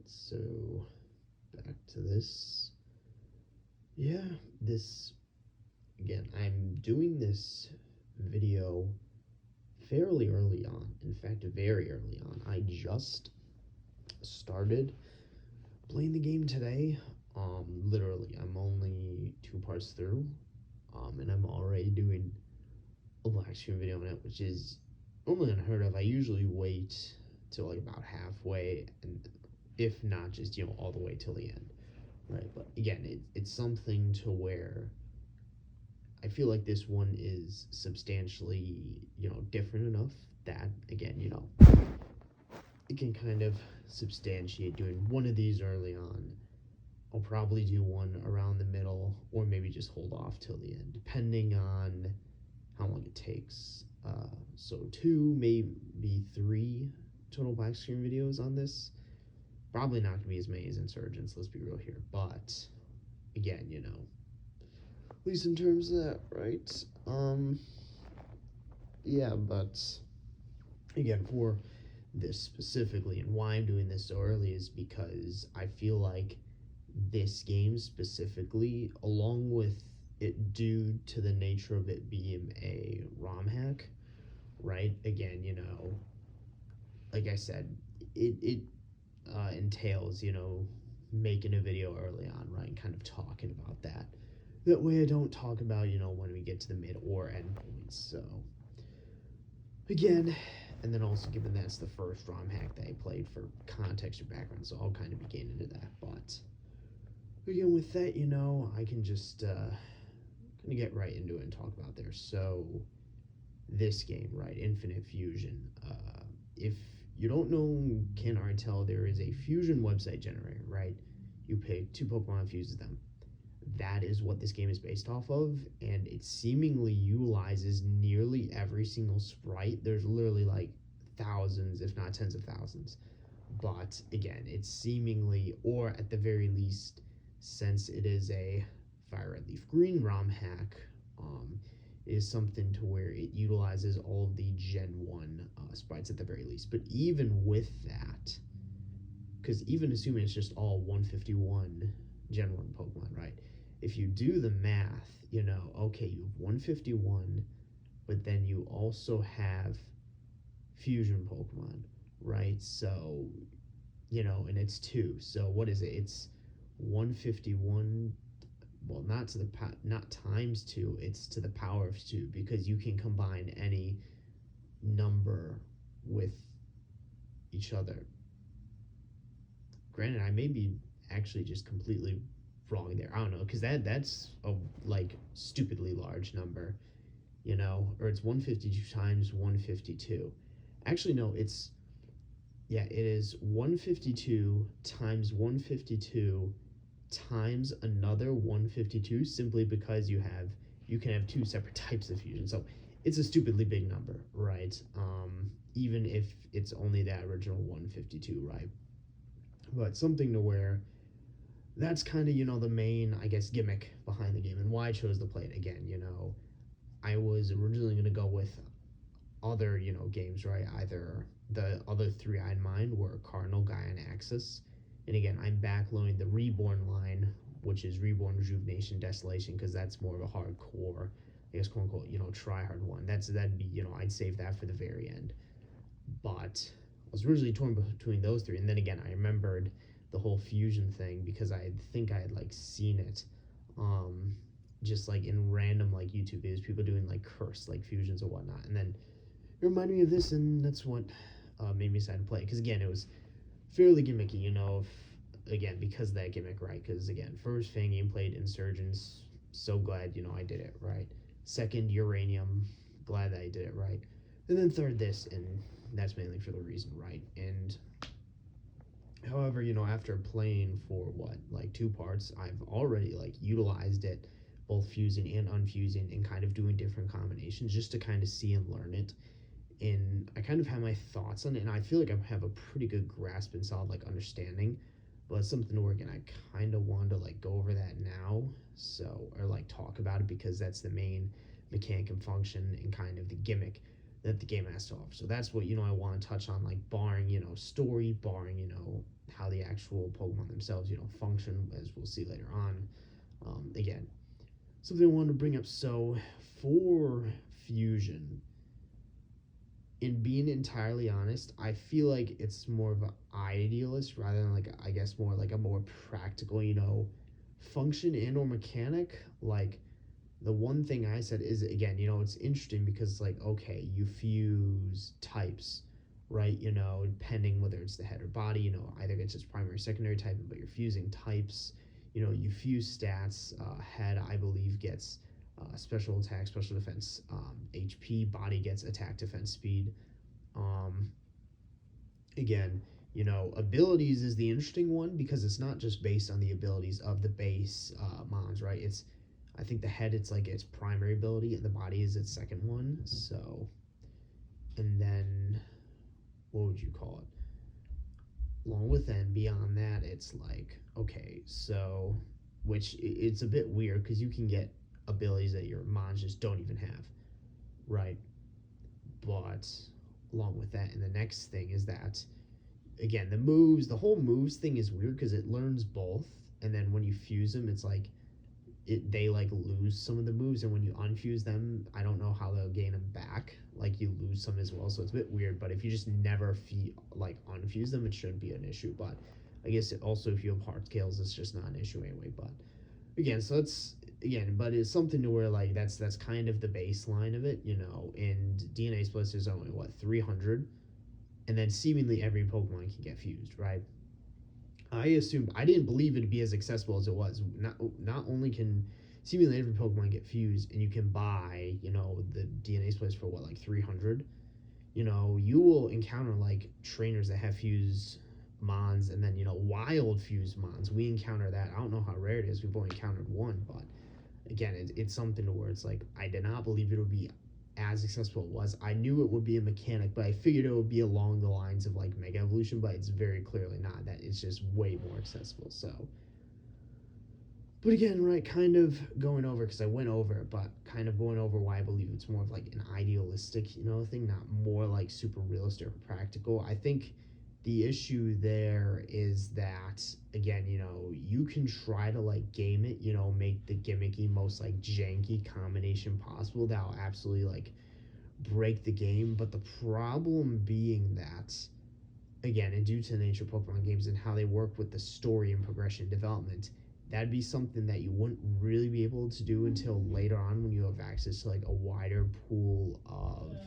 so back to this. Yeah, this, again, I'm doing this video fairly early on. In fact, very early on. I just started playing the game today. Literally, I'm only 2 parts through, and I'm already doing a black screen video on it, which is normally unheard of. I usually wait till like about halfway, and if not, just all the way till the end, right? But again, it's something to where I feel like this one is substantially different enough that again it can kind of substantiate doing one of these early on. I'll probably do one around the middle, or maybe just hold off till the end, depending on how long it takes. So 2, maybe 3 total black screen videos on this. Probably not going to be as many as Insurgents, let's be real here. But, again, at least in terms of that, right? Yeah, but, again, for this specifically, and why I'm doing this so early is because I feel like this game specifically, along with it due to the nature of it being a ROM hack, right? Again, like I said, it entails, making a video early on, right? And kind of talking about that. That way I don't talk about, when we get to the mid or end points. So, again, and then also given that's the first ROM hack that I played for context or background, so I'll kind of be getting into that. But, again, with that, I can just kind of get right into it and talk about there. So, this game, right, Infinite Fusion. If you don't know, can't already tell, there is a Fusion website generator, right? You pick 2 Pokemon, fuses them. That is what this game is based off of, and it seemingly utilizes nearly every single sprite. There's literally like thousands, if not tens of thousands. But again, it's seemingly, or at the very least, since it is a Fire Red Leaf Green ROM hack, is something to where it utilizes all of the Gen 1 sprites at the very least. But even with that, because even assuming it's just all 151 Gen 1 Pokemon, right? If you do the math, okay, you have 151, but then you also have Fusion Pokemon, right? So, and it's 2. So what is it? It's 151, well, not times 2, it's to the power of 2, because you can combine any number with each other. Granted, I may be actually just completely wrong there. I don't know, because that's a stupidly large number, or it's 152 times 152. Actually, no, it is 152 times 152 times another 152, simply because you can have 2 separate types of fusion. So it's a stupidly big number, right? Even if it's only that original 152, right? But something to where that's kind of, the main, I guess, gimmick behind the game and why I chose to play it. Again, I was originally going to go with other, games, right? Either the other 3 I had in mind were Cardinal, Gaia, and Axis. And again, I'm backloading the Reborn line, which is Reborn, Rejuvenation, Desolation, because that's more of a hardcore, I guess, quote unquote, try-hard one. That'd be, I'd save that for the very end. But I was originally torn between those 3, and then again, I remembered the whole fusion thing because I think I had seen it, just in random YouTube videos, people doing curse fusions or whatnot, and then it reminded me of this, and that's what made me decide to play. Because again, it was fairly gimmicky, again, because of that gimmick, right? Because again, first Fangame played Insurgents, so glad I did it right. Second, Uranium, glad that I did it right. And then third, this, and that's mainly for the reason, right? And however, after playing for 2 parts, I've already utilized it, both fusing and unfusing, and kind of doing different combinations just to kind of see and learn it. And I kind of have my thoughts on it, and I feel like I have a pretty good grasp and solid understanding. But it's something to where, again, I kind of want to go over that now, so, or talk about it, because that's the main mechanic and function and kind of the gimmick that the game has to offer. So that's what I want to touch on, like barring story, barring how the actual Pokemon themselves function, as we'll see later on. Again, something I wanted to bring up. So for Fusion, in being entirely honest, I feel like it's more of an idealist rather than like I guess more like a more practical, function and or mechanic. Like the one thing I said is again, it's interesting because like okay, you fuse types, right? Depending whether it's the head or body, either it's its primary, secondary type, but you're fusing types. You fuse stats. Head, I believe, gets special attack, special defense, HP. Body gets attack, defense, speed. Um, Again, abilities is the interesting one because it's not just based on the abilities of the base mons, right? I think the head it's like its primary ability and the body is its second one. So, and then what would you call it? Along with and beyond that, it's like okay, so which it's a bit weird because you can get abilities that your mons just don't even have, right? But along with that, and the next thing is that again the whole moves thing is weird because it learns both, and then when you fuse them, it's like they like lose some of the moves, and when you unfuse them, I don't know how they'll gain them back. Like you lose some as well, so it's a bit weird. But if you just never like unfuse them, it shouldn't be an issue. But I guess also if you have hard scales, it's just not an issue anyway. But again, so it's again, but it's something to where like that's kind of the baseline of it, And DNA splits is only what 300, and then seemingly every Pokemon can get fused, right? I assumed I didn't believe it'd be as accessible as it was. Not only can seemingly every Pokemon get fused, and you can buy the DNA splits for what like 300. You will encounter like trainers that have fused mons and then wild fused mons. We encounter that. I don't know how rare it is. We've only encountered one, but again, it's something to where it's like I did not believe it would be as accessible as it was. I knew it would be a mechanic, but I figured it would be along the lines of like Mega Evolution, but it's very clearly not. That it's just way more accessible. So, but again, right, kind of going over because I went over it, but kind of going over why I believe it's more of like an idealistic, thing, not more like super realistic or practical. I think the issue there is that again, you can try to like game it, make the gimmicky most like janky combination possible that'll absolutely like break the game. But the problem being that again, and due to the nature of Pokemon games and how they work with the story and progression development, that'd be something that you wouldn't really be able to do until later on when you have access to like a wider pool of